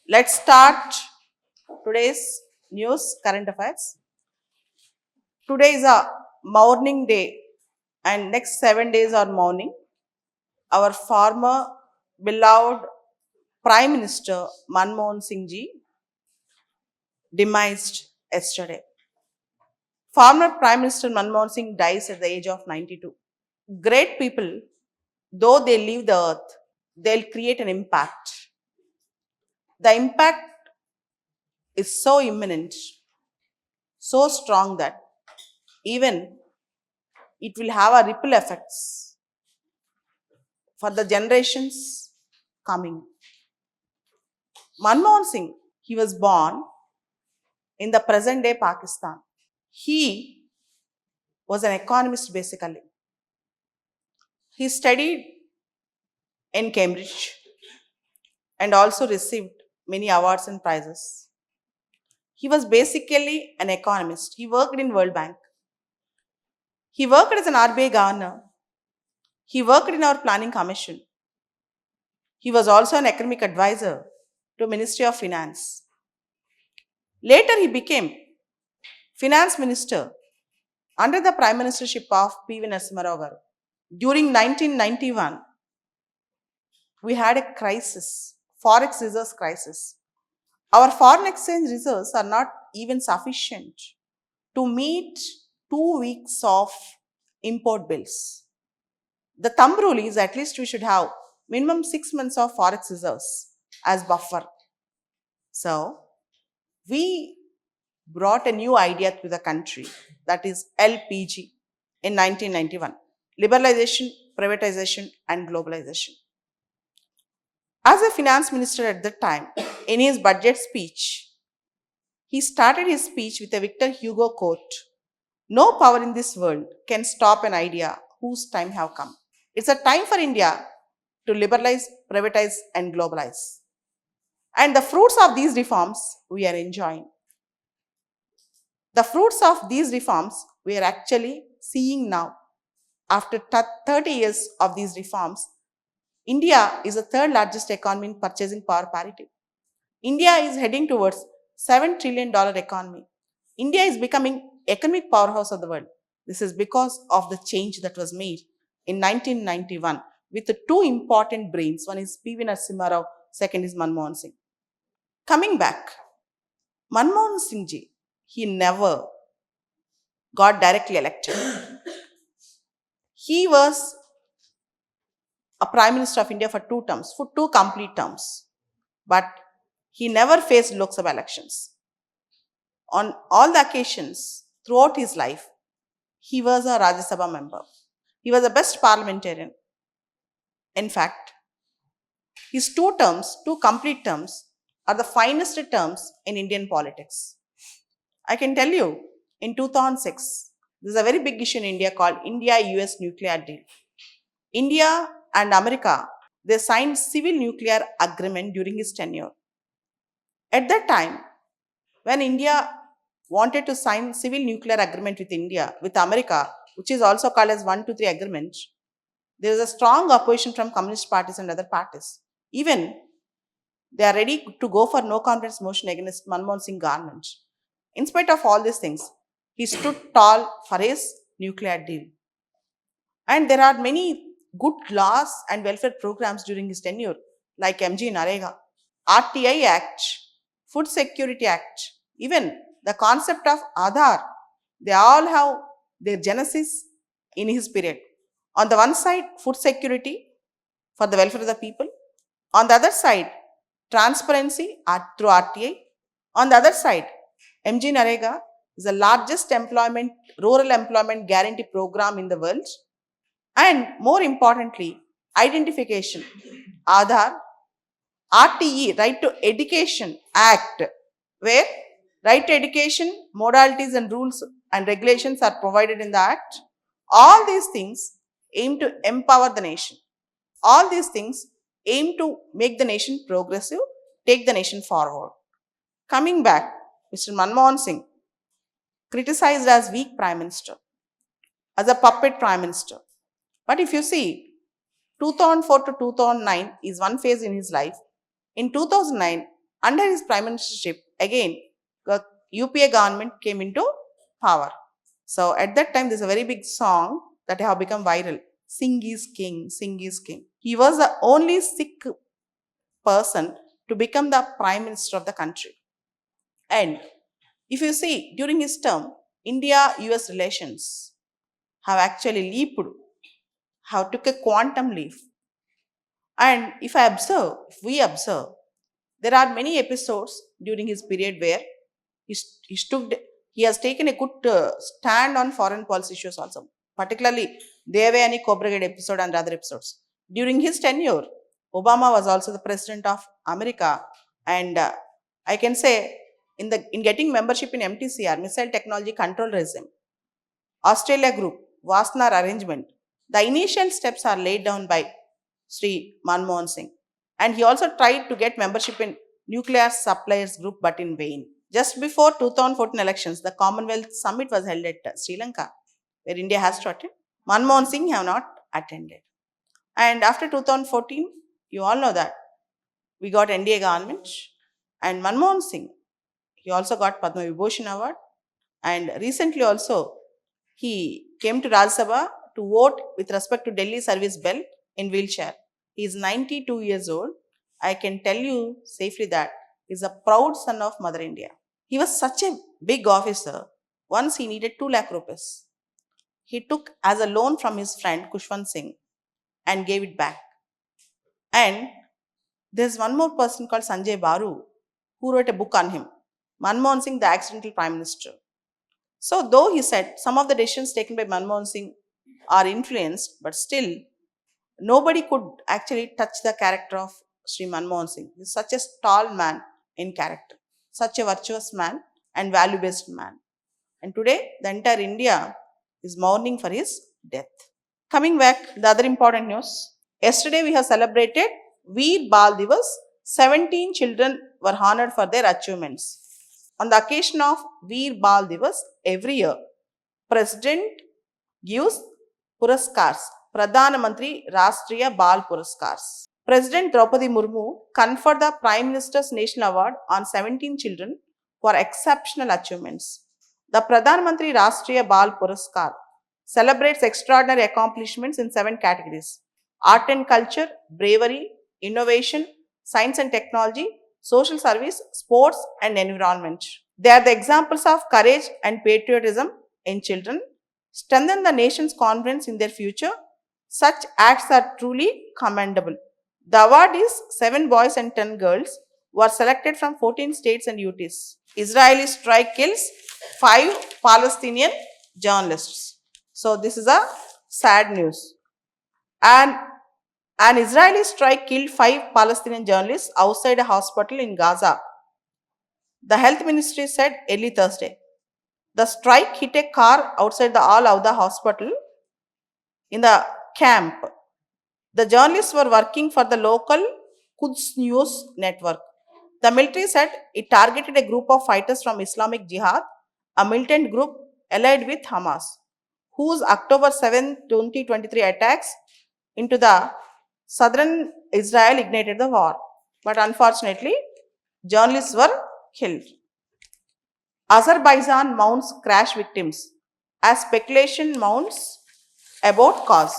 Let's start today's news, current affairs. Today is a morning day, and next 7 days are morning. Our former beloved Prime Minister Manmohan Singh ji demised yesterday. Former Prime Minister Manmohan Singh dies at the age of 92. Great people, though they leave the earth, they'll create an impact. The impact is so imminent, so strong that even it will have a ripple effects for the generations coming. Manmohan Singh, he was born in the present day Pakistan. He was an economist basically. He studied in Cambridge and also received many awards and prizes. He was basically an economist. He worked in World Bank. He worked as an RBI governor. He worked in our planning commission. He was also an economic advisor to Ministry of Finance. Later he became finance minister under the prime ministership of P.V. Narasimha Rao garu. During 1991, we had a crisis, forex reserves crisis. Our foreign exchange reserves are not even sufficient to meet 2 weeks of import bills. The thumb rule is at least we should have minimum 6 months of forex reserves as buffer. So, we brought a new idea to the country, that is LPG, in 1991. Liberalization, privatization and globalization. As a finance minister at that time, in his budget speech, he started his speech with a Victor Hugo quote, "No power in this world can stop an idea whose time have come." It's a time for India to liberalize, privatize and globalize. And the fruits of these reforms we are enjoying. The fruits of these reforms we are actually seeing now. After 30 years of these reforms, India is the third largest economy in purchasing power parity. India is heading towards $7 trillion economy. India is becoming economic powerhouse of the world. This is because of the change that was made in 1991 with the two important brains. One is P.V. Narasimha Rao, second is Manmohan Singh. Coming back, Manmohan Singh ji, he never got directly elected. He was a Prime Minister of India for 2 terms, for 2 complete terms. But he never faced Lok Sabha elections. On all the occasions throughout his life, he was a Rajya Sabha member. He was the best parliamentarian. In fact, his 2 terms, 2 complete terms, are the finest terms in Indian politics. I can tell you, in 2006, there is a very big issue in India called India-US nuclear deal. India and America, they signed civil nuclear agreement during his tenure. At that time, when India wanted to sign civil nuclear agreement with India, with America, which is also called as 123 agreement, there is a strong opposition from communist parties and other parties. Even they are ready to go for no confidence motion against Manmohan Singh government. In spite of all these things, he stood tall for his nuclear deal. And there are many good laws and welfare programs during his tenure, like MG Narega, RTI Act, Food Security Act, even the concept of Aadhaar, they all have their genesis in his period. On the one side, food security for the welfare of the people. On the other side, transparency through RTI. On the other side, MG Narega is the largest rural employment guarantee program in the world. And more importantly, identification, Aadhaar, RTE, Right to Education Act, where right to education, modalities and rules and regulations are provided in the Act. All these things aim to empower the nation. All these things aim to make the nation progressive, take the nation forward. Coming back, Mr. Manmohan Singh, criticized as weak Prime Minister, as a puppet Prime Minister. But if you see, 2004 to 2009 is one phase in his life. In 2009, Under his prime ministership, again, the UPA government came into power. So at that time, there's a very big song that have become viral. Singh is king, Singh is king. He was the only Sikh person to become the prime minister of the country. And if you see, during his term, India-US relations have actually leaped, have took a quantum leap. And if we observe, there are many episodes during his period where he, he, stood, he has taken a good stand on foreign policy issues also, particularly Devayani Cobrigade episode and other episodes. During his tenure, Obama was also the president of America, and I can say in getting membership in MTCR, Missile Technology Control Regime, Australia Group, Wassenaar Arrangement, the initial steps are laid down by Sri Manmohan Singh. And he also tried to get membership in Nuclear Suppliers Group, but in vain. Just before 2014 elections, the Commonwealth Summit was held at Sri Lanka, where India has to attend. Manmohan Singh have not attended. And after 2014, you all know that we got NDA government, and Manmohan Singh, he also got Padma Vibhushan Award, and recently also he came to Rajya Sabha to vote with respect to Delhi Service Bell in wheelchair. He is 92 years old. I can tell you safely that he is a proud son of Mother India. He was such a big officer. Once he needed 2 lakh rupees. He took as a loan from his friend Kushwant Singh and gave it back. And there's one more person called Sanjay Baru who wrote a book on him. Manmohan Singh, the accidental prime minister. So though he said some of the decisions taken by Manmohan Singh are influenced, but still nobody could actually touch the character of Sri Manmohan Singh. He is such a tall man in character, such a virtuous man and value-based man. And today, the entire India is mourning for his death. Coming back, the other important news. Yesterday, we have celebrated Veer Bal Divas. 17 children were honored for their achievements. On the occasion of Veer Bal Divas, every year, President gives Puraskars, Pradhana Mantri Rashtriya Bal Puraskars. President Draupadi Murmu conferred the Prime Minister's National Award on 17 children for exceptional achievements. The Pradhan Mantri Rashtriya Bal Puraskar celebrates extraordinary accomplishments in 7 categories: art and culture, bravery, innovation, science and technology, social service, sports and environment. They are the examples of courage and patriotism in children, strengthen the nation's confidence in their future. Such acts are truly commendable. The award is 7 boys and 10 girls who are selected from 14 states and UTs. Israeli strike kills 5 Palestinian journalists. So this is a sad news. And an Israeli strike killed 5 Palestinian journalists outside a hospital in Gaza. The health ministry said early Thursday. The strike hit a car outside the Al-Awda hospital in the camp. The journalists were working for the local Quds News network. The military said it targeted a group of fighters from Islamic Jihad, a militant group allied with Hamas, whose October 7, 2023 attacks into the southern Israel ignited the war. But unfortunately, journalists were killed. Azerbaijan mounts crash victims as speculation mounts about cause.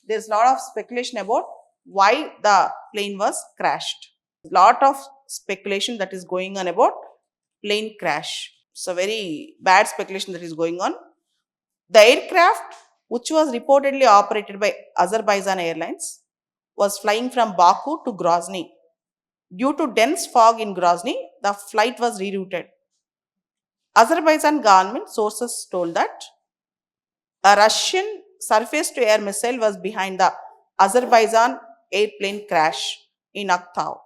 There is a lot of speculation about why the plane was crashed. Lot of speculation that is going on about plane crash. So very bad speculation that is going on. The aircraft, which was reportedly operated by Azerbaijan Airlines, was flying from Baku to Grozny. Due to dense fog in Grozny, the flight was rerouted. Azerbaijan government sources told that a Russian surface-to-air missile was behind the Azerbaijan airplane crash in Akhtau.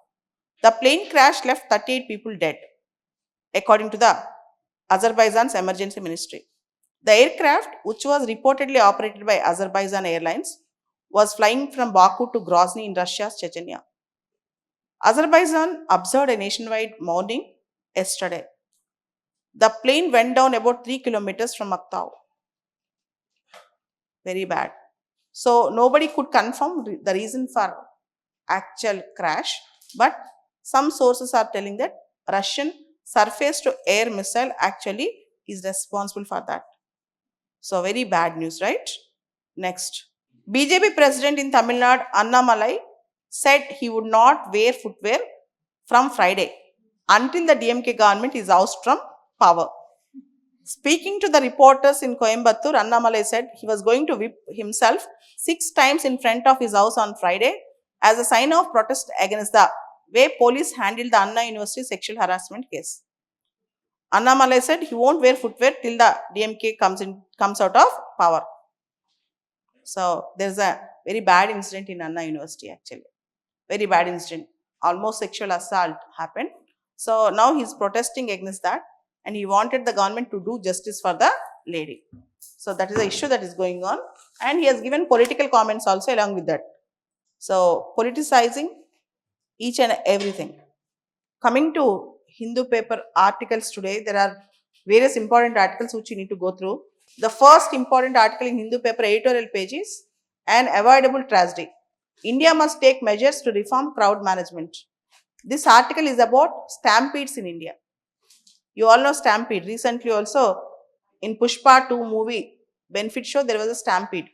The plane crash left 38 people dead, according to the Azerbaijan's emergency ministry. The aircraft, which was reportedly operated by Azerbaijan Airlines, was flying from Baku to Grozny in Russia's Chechnya. Azerbaijan observed a nationwide mourning yesterday. The plane went down about 3 kilometers from Akhtau. Very bad. So nobody could confirm the reason for actual crash, but some sources are telling that Russian surface to air missile actually is responsible for that. So very bad news, right? Next. BJP president in Tamil Nadu, Annamalai, said he would not wear footwear from Friday until the DMK government is ousted from power. Speaking to the reporters in Coimbatore, Annamalai said he was going to whip himself 6 times in front of his house on Friday as a sign of protest against the way police handled the Anna University sexual harassment case. Annamalai said he won't wear footwear till the DMK comes out of power. So there's a very bad incident in Anna University actually. Very bad incident. Almost sexual assault happened. So now he's protesting against that and he wanted the government to do justice for the lady. So that is the issue that is going on. And he has given political comments also along with that. So politicizing each and everything. Coming to Hindu paper articles today, there are various important articles which you need to go through. The first important article in Hindu paper editorial page is an avoidable tragedy. India must take measures to reform crowd management. This article is about stampedes in India. You all know stampede. Recently also in Pushpa 2 movie benefit show there was a stampede.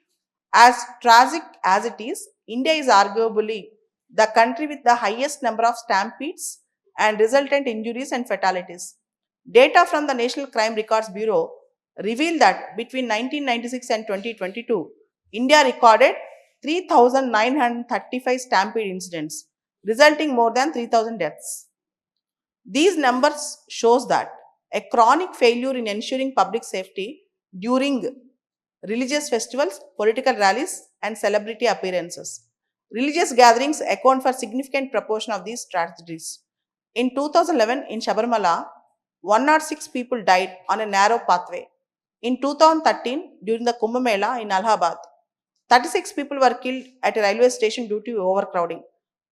As tragic as it is, India is arguably the country with the highest number of stampedes and resultant injuries and fatalities. Data from the National Crime Records Bureau reveal that between 1996 and 2022, India recorded 3,935 stampede incidents, resulting more than 3,000 deaths. These numbers shows that a chronic failure in ensuring public safety during religious festivals, political rallies, and celebrity appearances. Religious gatherings account for significant proportion of these tragedies. In 2011, in Sabarimala, 106 people died on a narrow pathway. In 2013, during the Kumbh Mela in Allahabad, 36 people were killed at a railway station due to overcrowding.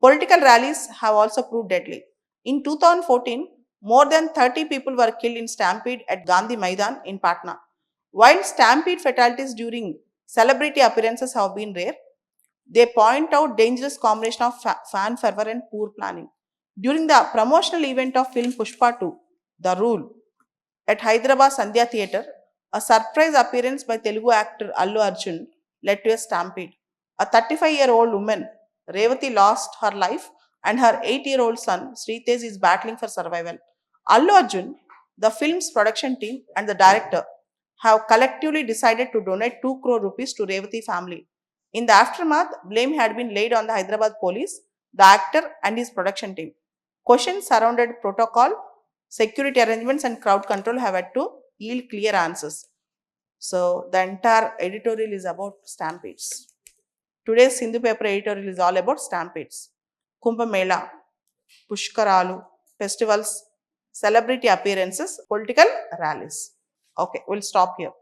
Political rallies have also proved deadly. In 2014, more than 30 people were killed in stampede at Gandhi Maidan in Patna. While stampede fatalities during celebrity appearances have been rare, they point out dangerous combination of fan fervor and poor planning. During the promotional event of film Pushpa 2, The Rule, at Hyderabad Sandhya Theatre, a surprise appearance by Telugu actor Allu Arjun led to a stampede. A 35-year-old woman, Revati, lost her life and her 8-year-old son, Sritej, is battling for survival. Allu Arjun, the film's production team and the director have collectively decided to donate 2 crore rupees to Revati family. In the aftermath, blame had been laid on the Hyderabad police, the actor and his production team. Questions surrounded protocol, security arrangements and crowd control have had to yield clear answers. So the entire editorial is about stampedes. Today's Hindu paper editorial is all about stampedes. Kumbh Mela, Pushkaralu, festivals, celebrity appearances, political rallies. Okay, we'll stop here.